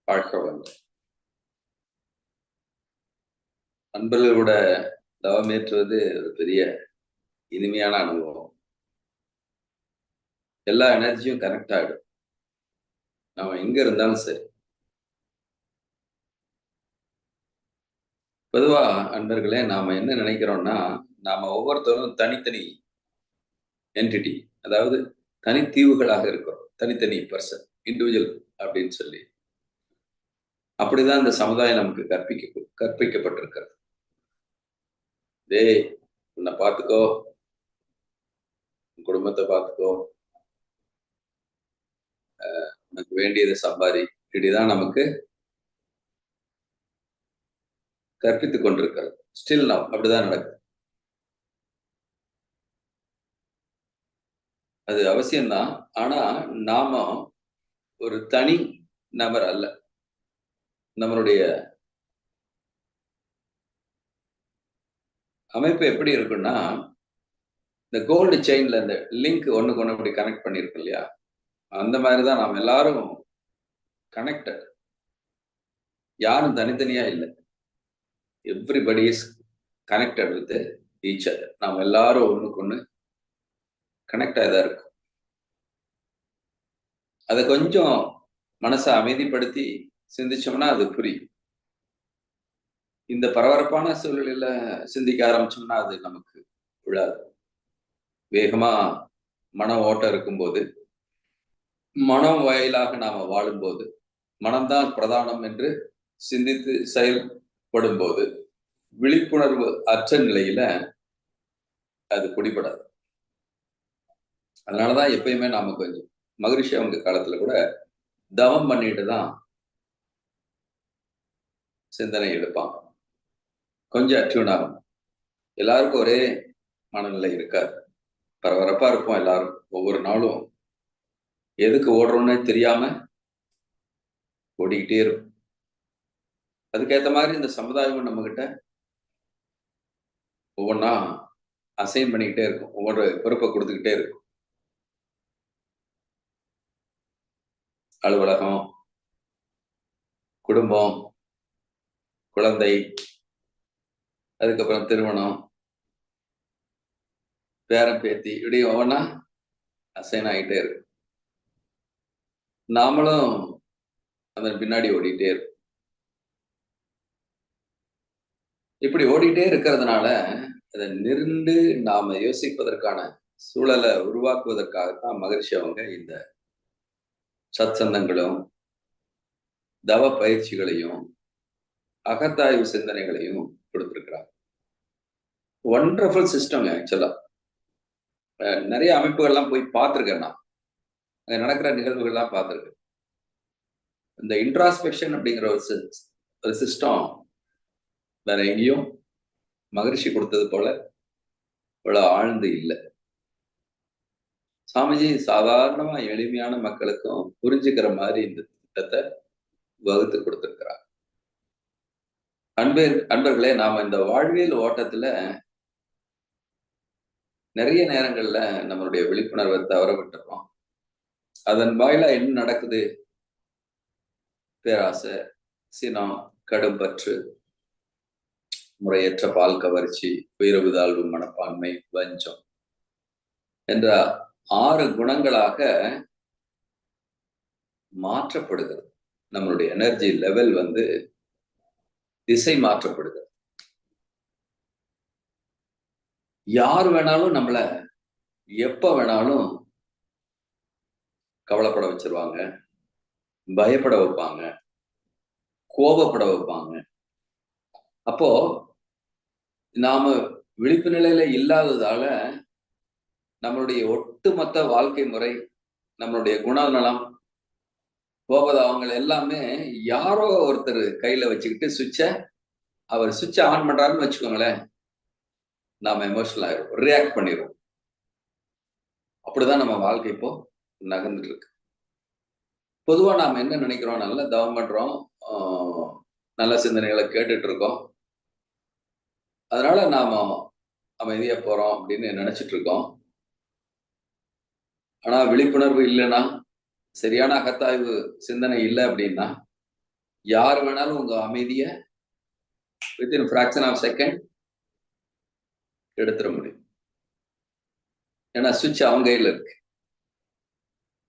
வாழ்க்கை நண்பர்களோட தவமேற்றுவது ஒரு பெரிய இனிமையான அனுபவம். எல்லா எனர்ஜியும் கனெக்ட் ஆகிடும். நம்ம எங்க இருந்தாலும் சரி. பொதுவா நண்பர்களே, நாம என்ன நினைக்கிறோம்னா, நாம ஒவ்வொருத்தரும் தனித்தனி என்டிட்டி, அதாவது தனித்தீவுகளாக இருக்கிறோம். தனித்தனி பர்சன், இண்டிவிஜுவல் அப்படின்னு சொல்லி. அப்படிதான் இந்த சமுதாயம் நமக்கு கற்பிக்கப்பட்டிருக்கிறது. டேய், உன்னை பார்த்துக்கோ, உன் குடும்பத்தை பார்த்துக்கோ, உனக்கு வேண்டியதை சம்பாதி, இப்படிதான் நமக்கு கற்பித்துக் கொண்டிருக்கிறது. ஸ்டில் நவ் அப்படிதான் நடக்குது. அது அவசியம்தான். ஆனா நாம ஒரு தனி நபர் அல்ல. நம்மளுடைய அமைப்பு எப்படி இருக்குன்னா, இந்த கோல்டு செயின்ல இந்த லிங்க் ஒண்ணுக்கு ஒண்ணு இப்படி கனெக்ட் பண்ணிருக்கோம் இல்லையா? அந்த மாதிரிதான் நாம் எல்லாரும் கனெக்டட். யாரும் தனித்தனியா இல்லை. Everybody is connected with each other. நாம் எல்லாரும் ஒண்ணுக்கு ஒண்ணு கனெக்ட் ஆகிதான் இருக்கும். அதை கொஞ்சம் மனசை அமைதிப்படுத்தி சிந்திச்சோம்னா அது புரியும். இந்த பரபரப்பான சூழ்நிலையில சிந்திக்க ஆரம்பிச்சோம்னா அது நமக்கு விழாது. வேகமா மன ஓட்டம் இருக்கும்போது, மனம் வாயிலாக நாம வாழும்போது, மனம்தான் பிரதானம் என்று சிந்தித்து செயல்படும் போது, விழிப்புணர்வு அற்ற நிலையில அது பிடிபடாது. அதனாலதான் எப்பயுமே நாம கொஞ்சம் மகரிஷி அவங்க காலத்துல கூட தவம் பண்ணிட்டு தான் சிந்தனை எடுப்பாங்க. கொஞ்சம் அட்யூன் ஆகும். எல்லாருக்கும் ஒரே மனநிலை இருக்காது. பரபரப்பா இருப்போம் எல்லாரும். ஒவ்வொரு நாளும் எதுக்கு ஓடுறோம்னே தெரியாம ஓடிக்கிட்டே இருக்கும். அதுக்கேற்ற மாதிரி இந்த சமுதாயமும் நம்ம கிட்ட ஒவ்வொன்றா அசைன் பண்ணிக்கிட்டே இருக்கும். ஒவ்வொரு பொறுப்பை கொடுத்துக்கிட்டே இருக்கும். அலுவலகம், குடும்பம், குழந்தை, அதுக்கப்புறம் திருமணம், பேரன் பேத்தி, இப்படி ஒவ்வொன்றா அசைன் ஆகிட்டே இருக்கும். நாமளும் அதன் பின்னாடி ஓடிட்டே இருக்கும். இப்படி ஓடிட்டே இருக்கிறதுனால அதை நிறுந்து நாம யோசிப்பதற்கான சூழலை உருவாக்குவதற்காகத்தான் மகரிஷி அவங்க இந்த சத்சந்தங்களும் தவ பயிற்சிகளையும் அகத்தாய்வு சிந்தனைகளையும் கொடுத்திருக்கிறாங்க. Wonderful system. ஆக்சுவலா நிறைய அமைப்புகள்லாம் போய் பார்த்துருக்கேன். நான் அங்க நடக்கிற நிகழ்வுகள்லாம் பார்த்துருக்கேன். இந்த இன்ட்ராஸ்பெக்ஷன் அப்படிங்கிற ஒரு சிஸ்டம் வேற எங்கேயும் மகரிஷி கொடுத்தது போல இவ்வளவு ஆழ்ந்து இல்லை. சாமிஜி சாதாரணமா எளிமையான மக்களுக்கும் புரிஞ்சுக்கிற மாதிரி இந்த திட்டத்தை வகுத்து கொடுத்திருக்கிறார். அன்பர்களே, நாம இந்த வாழ்வியல் ஓட்டத்துல நிறைய நேரங்கள்ல நம்மளுடைய விழிப்புணர்வை தவற விட்டுறோம். அதன் வாயிலா என்ன நடக்குது? பேராசை, சினம், கடும்பற்று, முறையற்ற பால் கவர்ச்சி, உயர்வு தாழ்வு மனப்பான்மை, வஞ்சம் என்ற 6 குணங்களாக மாற்றப்படுகிறது. நம்மளுடைய எனர்ஜி லெவல் திசை மாற்றப்படுகிறது. யார் வேணாலும் நம்மள எப்ப வேணாலும் கவலைப்பட வச்சிருவாங்க, பயப்பட வைப்பாங்க, கோபப்பட வைப்பாங்க. அப்போ நாம விழிப்பு நிலையில இல்லாததால நம்மளுடைய ஒட்டுமொத்த வாழ்க்கை முறை, நம்மளுடைய குணநலம், கோபதாபங்கள் எல்லாமே யாரோ ஒருத்தர் கையில வச்சுக்கிட்டு அவர் சுவிட்சை ஆன் பண்றாருன்னு வச்சுக்கோங்களேன், நாம எமோஷனல் ஆயிரும், ரியாக்ட் பண்ணிடுவோம். அப்படிதான் நம்ம வாழ்க்கை இப்போ நகர்ந்துட்டு இருக்கு. பொதுவா நாம என்ன நினைக்கிறோம்? நல்லா தவம் பண்றோம், நல்ல சிந்தனைகளை கேட்டுட்டு இருக்கோம், அதனால நாம அமைதியா போறோம் அப்படின்னு நினைச்சிட்டு இருக்கோம். ஆனா விழிப்புணர்வு இல்லைன்னா, சரியான அகத்தாய்வு சிந்தனை இல்லை அப்படின்னா, யார் வேணாலும் உங்க அமைதியை வித்தின் ஃபிராக்ஷன் ஆஃப் செகண்ட் எடுத்துட முடியும். ஏன்னா சுவிட்ச் அவங்க கையில் இருக்கு.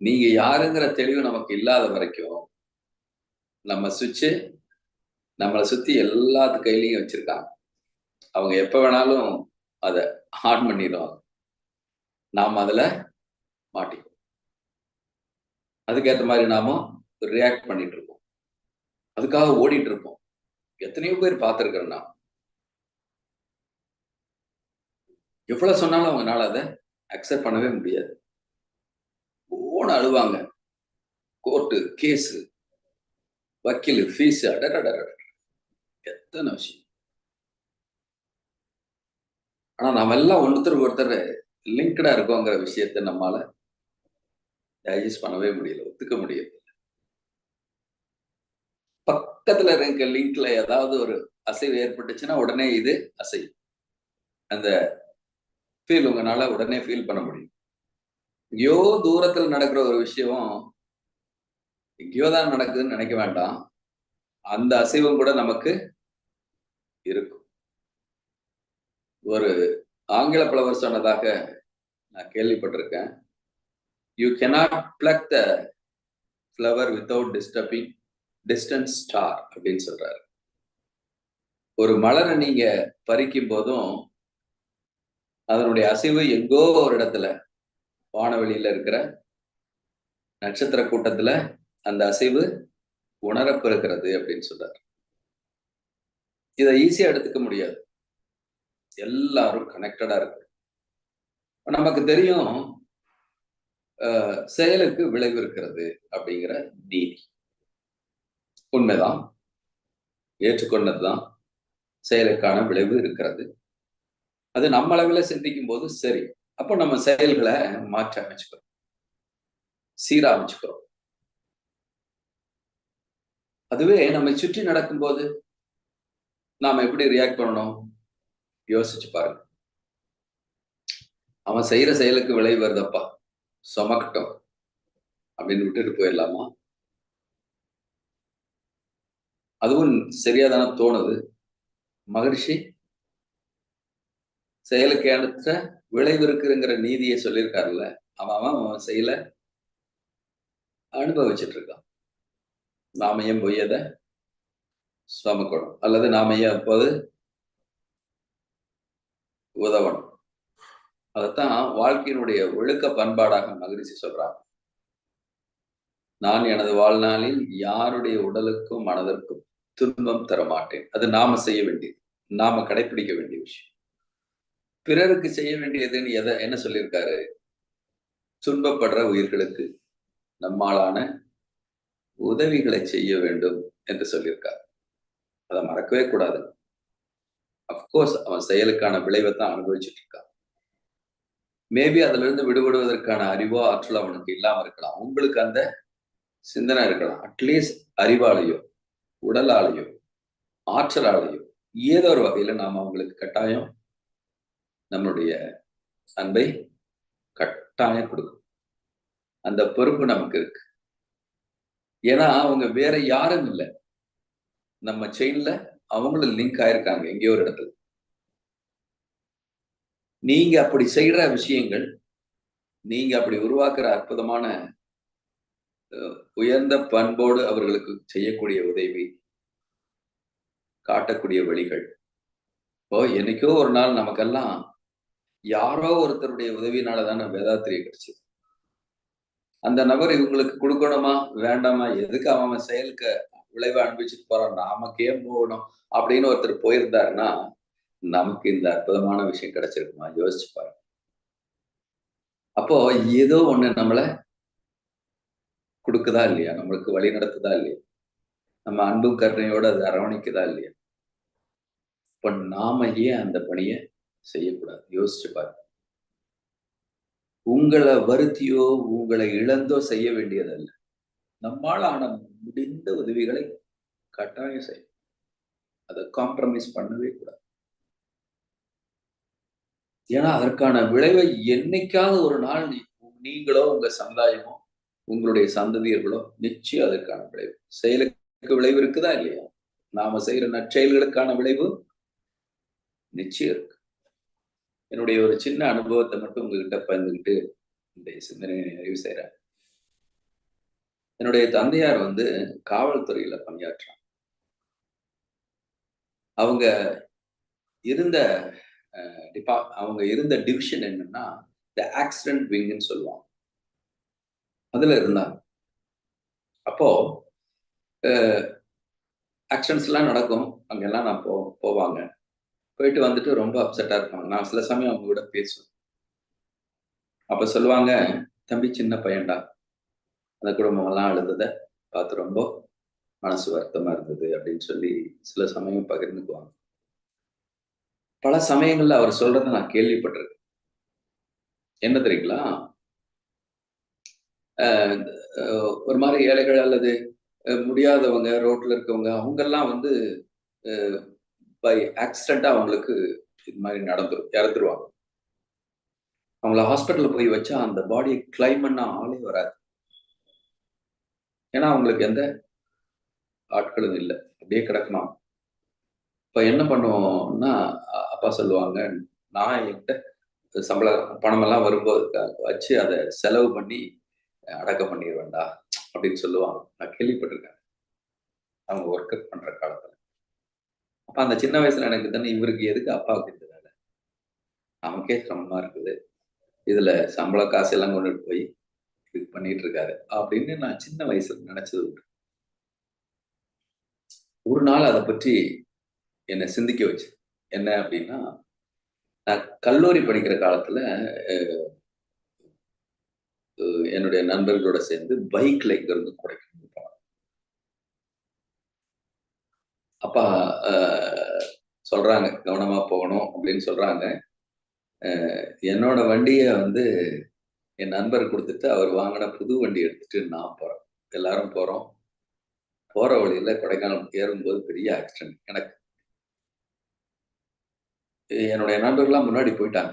நீங்க யாருங்கிற தெளிவு நமக்கு இல்லாத வரைக்கும் நம்ம சுவிட்சு நம்மளை சுத்தி எல்லாத்து கையிலையும் வச்சிருக்காங்க. அவங்க எப்ப வேணாலும் அதை ஆன் பண்ணிடுவாங்க. நாம் அதுல மாட்டிக்குவோம். அதுக்கேற்ற மாதிரி நாம ரியாக்ட் பண்ணிட்டு இருப்போம். அதுக்காக ஓடிட்டு இருப்போம். எத்தனையோ பேர் பார்த்திருக்கிறேன் நான். எவ்வளவு சொன்னாலும் அவங்களால அதை அக்செப்ட் பண்ணவே முடியாது. ஓன அழுவாங்க. கோர்ட்டு, கேஸு, வக்கீல், ஃபீஸ், எத்தனை விஷயம். ஆனா நாம எல்லாம் ஒருத்தருக்கு ஒருத்தர் லிங்க்டா இருக்கோங்கிற விஷயத்த நம்மால டைஜஸ்ட் பண்ணவே முடியல, ஒத்துக்க முடியல. பக்கத்துல இருக்க லிங்க்ல ஏதாவது ஒரு அசைவு ஏற்பட்டுச்சுன்னா உடனே இது அசைவு. அந்த ஃபீல் உங்களால உடனே ஃபீல் பண்ண முடியும். எங்கேயோ தூரத்தில் நடக்கிற ஒரு விஷயம் எங்கேயோ தான் நடக்குதுன்னு நினைக்க வேண்டாம். அந்த அசைவும் கூட நமக்கு இருக்கும். ஒரு ஆங்கில புலவர் சொன்னதாக நான் கேள்விப்பட்டிருக்கேன். You cannot plug the flower without disturbing distance star அப்படின்னு சொல்றாரு. ஒரு மலரை நீங்க பறிக்கும் போதும் அதனுடைய அசைவு எங்கோ ஒரு இடத்துல வானவெளியில இருக்கிற நட்சத்திர கூட்டத்துல அந்த அசைவு உணரப்பெறுகிறது அப்படின்னு சொல்றாரு. இதை ஈஸியா எடுத்துக்க முடியாது. எல்லாரும் கனெக்டடா இருக்கு. நமக்கு தெரியும் செயலுக்கு விளைவு இருக்கிறது அப்படிங்கிற நீதி உண்மைதான், ஏற்றுக்கொண்டதுதான். செயலுக்கான விளைவு இருக்கிறது. அது நம்ம அளவுல சிந்திக்கும் போது சரி. அப்போ நம்ம செயல்களை மாற்றி அமைச்சுக்கிறோம், சீரமைச்சுக்கிறோம். அதுவே நம்மை சுற்றி நடக்கும்போது நாம எப்படி ரியாக்ட் பண்ணணும் யோசிச்சு பாருங்க. அவன் செய்யற செயலுக்கு விளைவு வருதப்பா, சுமக்கட்டும் அப்படின்னு விட்டுட்டு போயிடலாமா? அதுவும் சரியாதான தோணுது. மகரிஷி செயலுக்கு அடுத்த விளைவு இருக்குங்கிற நீதியை சொல்லியிருக்காருல்ல. அவன் செயல அனுபவிச்சுட்டு இருக்கான். நாம ஏன் பொய்யதை சுமக்கணும்? அல்லது நாம ஏன் அப்போது உதவணும்? அதைத்தான் வாழ்க்கையினுடைய ஒழுக்க பண்பாடாக மகிழ்ச்சி சொல்றாங்க. நான் எனது வாழ்நாளில் யாருடைய உடலுக்கும் மனதிற்கும் துன்பம் தர மாட்டேன். அது நாம செய்ய வேண்டியது, நாம கடைபிடிக்க வேண்டிய விஷயம். பிறருக்கு செய்ய வேண்டியதுன்னு என்ன சொல்லியிருக்காரு? துன்பப்படுற உயிர்களுக்கு நம்மாலான உதவிகளை செய்ய வேண்டும் என்று சொல்லியிருக்காரு. அதை மறக்கவே கூடாது. அப்கோர்ஸ் அவன் செயலுக்கான விளைவை தான் அனுபவிச்சுட்டு இருக்கான். மேபி அதுல இருந்து விடுபடுவதற்கான அறிவோ ஆற்றலோ அவனுக்கு இல்லாம இருக்கலாம். உங்களுக்கு அந்த சிந்தனை இருக்கலாம். அட்லீஸ்ட் அறிவாலையோ உடலாலையோ ஆற்றலாலையோ ஏதோ ஒரு வகையில நாம அவங்களுக்கு கட்டாயம் நம்மளுடைய அன்பை கட்டாயம் கொடுக்கும். அந்த பொறுப்பு நமக்கு இருக்கு. ஏன்னா அவங்க வேற யாரும் இல்லை. நம்ம செயின்ல அவங்களும் லிங்க் ஆயிருக்காங்க எங்கேயோ ஒரு இடத்துல. நீங்க அப்படி செய்யற விஷயங்கள், நீங்க அப்படி உருவாக்குற அற்புதமான உயர்ந்த பண்போடு அவர்களுக்கு செய்யக்கூடிய உதவி, காட்டக்கூடிய வழிகள். இப்போ என்னைக்கோ ஒரு நாள் நமக்கெல்லாம் யாரோ ஒருத்தருடைய உதவினால தானே வேதாத்திரியை கிடைச்சது. அந்த நபர் இவங்களுக்கு கொடுக்கணுமா வேண்டாமா, எதுக்கு அவன் செயலுக்கு விளைவை அனுபவிச்சுட்டு போறான், நமக்கு ஏன் போகணும் அப்படின்னு ஒருத்தர் போயிருந்தாருன்னா நமக்கு இந்த அற்புதமான விஷயம் கிடைச்சிருக்குமா? யோசிச்சு பாருங்க. அப்போ ஏதோ ஒண்ணு நம்மள கொடுக்குதா இல்லையா, நம்மளுக்கு வழி நடத்துதா இல்லையா, நம்ம அன்பும் கருணையோட அது அரவணைக்குதா இல்லையா? இப்ப நாம ஏன் அந்த பணியை செய்யக்கூடாது? யோசிச்சு பாருங்க. உங்களை வருத்தியோ உங்களை இழந்தோ செய்ய வேண்டியதல்ல. நம்மால் ஆன முடிந்த உதவிகளை கட்டாயம் செய்யும். அதை காம்ப்ரமைஸ் பண்ணவே கூடாது. ஏன்னா அதற்கான விளைவை என்னைக்காவது ஒரு நாள் நீங்களோ உங்க சமுதாயமோ உங்களுடைய சந்ததியர்களோ நிச்சயம் அதற்கான விளைவு செயலுக்கு விளைவு இருக்குதா இல்லையா? நாம செய்யற நற்செயல்களுக்கான விளைவு நிச்சயம் இருக்கு. என்னுடைய ஒரு சின்ன அனுபவத்தை மட்டும் உங்ககிட்ட பகிர்ந்துகிட்டு இந்த சிந்தனையை நிறைவு செய்றேன். என்னுடைய தந்தையார் காவல்துறையில பணியாற்றுறாங்க. அவங்க இருந்த அவங்க இருந்த டிவிஷன் என்னன்னா, த ஆக்சிடென்ட் விங்ன்னு சொல்லுவாங்க. அதுல இருந்தாங்க. அப்போ அ ஆக்சிடென்ட்ஸ்லாம் நடக்கும். அங்கெல்லாம் நான் போவாங்க. போயிட்டு வந்துட்டு ரொம்ப அப்செட்டா இருப்பாங்க. நான் சில சமயம் அவங்க கூட பேசுவேன். அப்ப சொல்லுவாங்க, "தம்பி சின்ன பையன்டா. அந்த குடும்பமெல்லாம் அழுதத பார்த்து ரொம்ப மனசு வருத்தமா இருந்தது." அப்படின்னு சொல்லி சில சமயம் பகிர்ந்துக்குவாங்க. பல சமயங்கள்ல அவர் சொல்றத நான் கேள்விப்பட்டிருக்கேன். என்ன தெரியுங்களா? அ அ ஒரு மாரி ஏழைகள் அல்லது முடியாதவங்க, ரோட்ல இருக்கவங்க அவங்கெல்லாம் அ பை ஆக்சிடென்ட்டா அவங்களுக்கு இது மாரி நடந்துரும். இறந்துருவாங்க. அவங்கள ஹாஸ்பிட்டல்ல போய் வச்சா அந்த பாடிய கிளைம் பண்ண ஆளே வராது. ஏன்னா, அவங்களுக்கு எந்த ஆட்களும் இல்ல. அப்படியே கிடக்கணும். இப்ப என்ன பண்ணுவோம்னா, அப்பா சொல்லுவாங்க, நான் என்கிட்ட பணமெல்லாம் வரும்போது வச்சு அத செலவு பண்ணி அடக்கம் பண்ணிருவேன்டா அப்படின்னு சொல்லுவாங்க. நான் கேள்விப்பட்டிருக்கேன். அவங்க ஒர்க் பண்ற காலத்துல. அப்ப அந்த சின்ன வயசுல எனக்கு தானே இவருக்கு எதுக்கு அப்பாவுக்கு இந்த வேலை? நமக்கே சிரமமா இருக்குது. இதுல சம்பள காசெல்லாம் கொண்டுட்டு போய் இது பண்ணிட்டு இருக்காரு. அப்படின்னு நான் சின்ன வயசுல நினைச்சது உண்டு. ஒரு நாள் அத பற்றி என்ன சிந்திக்க வச்சு. என்ன அப்படின்னா, நான் கல்லூரி படிக்கிற காலத்துல அ என்னுடைய நண்பர்களோட சேர்ந்து பைக்ல இங்கிருந்து கொடைக்கானல் போனோம். அப்பா அ சொல்றாங்க, "கவனமா போகணும்" அப்படின்னு சொல்றாங்க. என்னோட வண்டிய என் நண்பர் குடுத்துட்டு, அவர் வாங்குன புது வண்டி எடுத்துட்டு நான் போறேன். எல்லாரும் போறோம். போற வழியில கொடைக்கானல் ஏறும்போது பெரிய ஆக்சிடென்ட். என்னுடைய நண்பர்கள்லாம் முன்னாடி போயிட்டாங்க.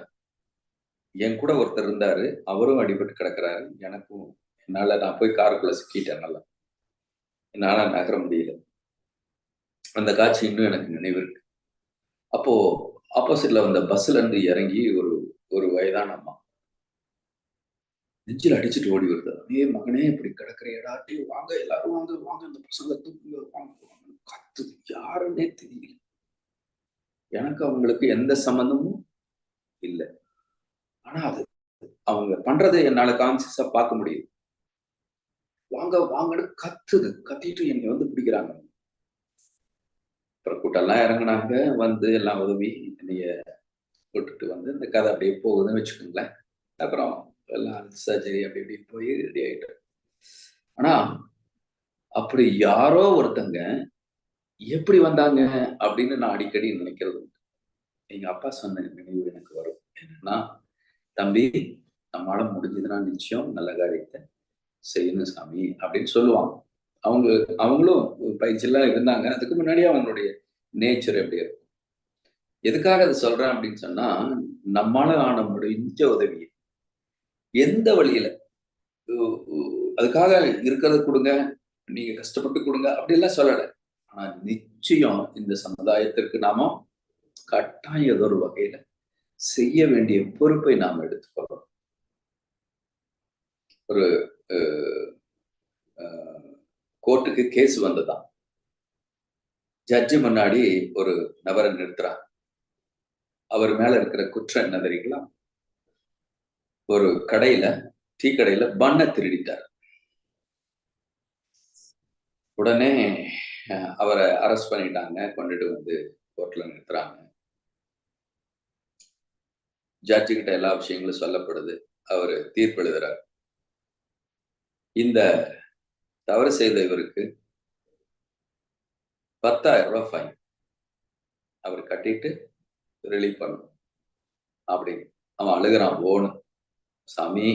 என் கூட ஒருத்தர் இருந்தாரு. அவரும் அடிபட்டு கிடக்குறாரு. நான் போய் காருக்குள்ள சிக்கிட்டேன் நல்லா. என்னால நகர முடியல. அந்த காட்சி இன்னும் எனக்கு நினைவு இருக்கு. அப்போ ஆப்போசிட்ல வந்த பஸ்ல இருந்து இறங்கி ஒரு ஒரு வயதான அம்மா. நெஞ்சில அடிச்சுட்டு ஓடி வருது. "ஏய் மகனே இப்படி கிடக்குறியேடா! டேய் வாங்க எல்லாரும் வாங்க, வாங்க இந்த பசங்கள தூக்குங்க வாங்க, வாங்கன்னு" கத்துது. யாருன்னே தெரியல. எனக்கு அவங்களுக்கு எந்த சம்மந்தமும் இல்ல. ஆனா அது அவங்க பண்றத என்னால கான்ஷியஸா பார்க்க முடியுது. வாங்க, வாங்கன்னு கத்துது. கத்திட்டு என்னைய பிடிக்கிறாங்க. அப்புறம் கூட்டம்லாம் இறங்குனாங்க. எல்லாம் உதவி என்னைய கூட்டுட்டு இந்த கதை அப்படியே போகுதுன்னு வச்சுக்கோங்களேன். அப்புறம் எல்லாம் சர்ஜரி அப்படி இப்படின்னு போய் ரெடி ஆயிட்டோம். ஆனா, அப்படி யாரோ ஒருத்தங்க எப்படி வந்தாங்க அப்படின்னு நான் அடிக்கடி நினைக்கிறது உண்டு. எங்க அப்பா சொன்ன நினைவு எனக்கு வரும். என்னன்னா, "தம்பி நம்மால முடிஞ்சதுன்னா நிச்சயம் நல்ல காரியத்த செய்யணும் சாமி" அப்படின்னு சொல்லுவாங்க. அவங்க அவங்களும் பயிற்சிலாம் இருந்தாங்க. அதுக்கு முன்னாடியே அவங்களுடைய நேச்சர் எப்படி இருக்கும். எதுக்காக அத சொல்றேன் அப்படின்னு சொன்னா, நம்மால ஆன முடிஞ்ச உதவி எந்த வழியில உ உ அதுக்காக இருக்கிறத குடுங்க, நீங்க கஷ்டப்பட்டு குடுங்க அப்படிலாம் சொல்லல. ஆனா நிச்சயம் இந்த சமுதாயத்திற்கு நாம கட்டாயம் ஏதோ ஒரு வகையில செய்ய வேண்டிய பொறுப்பை நாம் எடுத்துக்கொள்றோம். ஒரு அ அ கோர்ட்டுக்கு கேஸ் வந்ததாம். ஜட்ஜ் முன்னாடி ஒரு நபர நிறுத்துறாங்க. அவர் மேல இருக்கிற குற்றம் என்ன தெரியுங்களா? ஒரு டீ கடையில பன்ன திருடிட்டார். உடனே அவர அரெஸ்ட் பண்ணிட்டாங்க. கொண்டுட்டு கோர்ட்ல நிறுத்துறாங்க. ஜட்ஜ் கிட்ட எல்லா விஷயங்களும் சொல்லப்படுது. அவரு தீர்ப்பு எழுதுறார். இந்த தவறு செய்த இவருக்கு ரூ. 10,000 ஃபைன். அவர் கட்டிட்டு ரிலீவ் பண்ணணும் அப்படின்னு. அவன் அழுகுறான் ஓன்னு. சாமி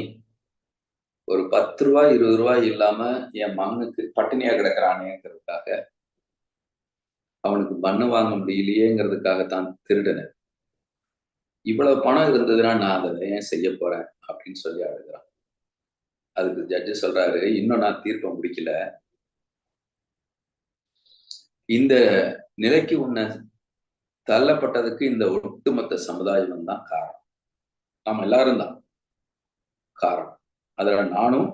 ஒரு ரூ. 10 ரூ. 20 இல்லாம என் மகனுக்கு பட்டினியா கிடக்குறானேங்கிறதுக்காக, அவனுக்கு பன்னு வாங்க முடியலையேங்கிறதுக்காக தான் திருடுனேன். இவ்வளவு பணம் இருந்ததுன்னா நான் அத ஏன் செய்ய போறேன் அப்படின்னு சொல்லி அழுகுறான். அதுக்கு ஜட்ஜ் சொல்றாரு, இன்னும் நான் தீர்ப்ப முடிக்கல. இந்த நிலைக்கு உன்னை தள்ளப்பட்டதுக்கு இந்த ஒட்டுமொத்த சமுதாயம் தான் காரணம். நாம எல்லாரும் தான் காரணம். அதுல நானும்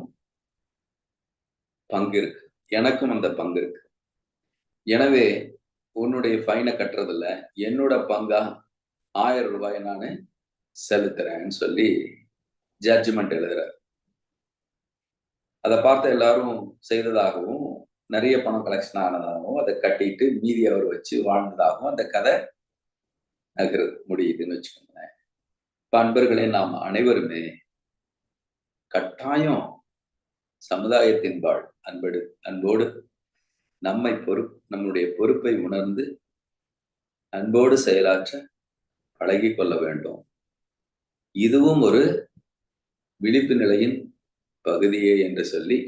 பங்கு இருக்கு, எனக்கும் அந்த பங்கு இருக்கு. எனவே உன்னுடைய ஃபைனை கட்டுறதுல என்னோட பங்கா 1000 ரூபாய் நான் செலுத்துறேன்னு சொல்லி ஜட்ஜ்மெண்ட் எழுதுறாரு. அதை பார்த்து எல்லாரும் செய்ததாகவும், நிறைய பணம் கலெக்ஷன் ஆனதாகவும், அதை கட்டிட்டு மீதி அவர் வச்சு வாழ்ந்ததாகவும் அந்த கதை நகருது, முடியுதுன்னு வச்சுக்கோங்களேன். இப்ப அன்பர்களே, நாம் அனைவருமே கட்டாயம் சமுதாயத்தின்பால் அன்போடு நம்முடைய பொறுப்பை உணர்ந்து அன்போடு செயலாற்ற பழகி கொள்ள வேண்டும். இதுவும் ஒரு விழிப்பு நிலையின் பகுதியே என்று சொல்லி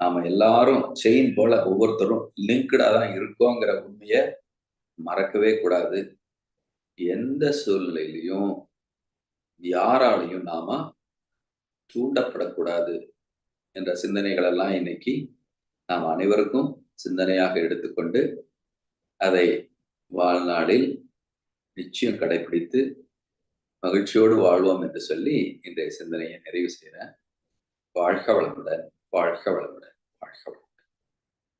நாம எல்லாரும் செயின் போல ஒவ்வொருத்தரும் லிங்க்டா தான் இருக்கோங்கிற உண்மையை மறக்கவே கூடாது. எந்த சூழ்நிலையிலையும் யாராலையும் நாம தூண்டப்படக்கூடாது என்ற சிந்தனைகள் எல்லாம் இன்னைக்கு நாம் அனைவருக்கும் சிந்தனையாக எடுத்துக்கொண்டு அதை வாழ்நாளில் நிச்சயம் கடைபிடித்து மகிழ்ச்சியோடு வாழ்வோம் என்று சொல்லி இன்றைய சிந்தனையை நிறைவு செய்கிறேன். வாழ்க வளமுடன், வாழ்க வளமுடன், வாழ்க வளமுடன்.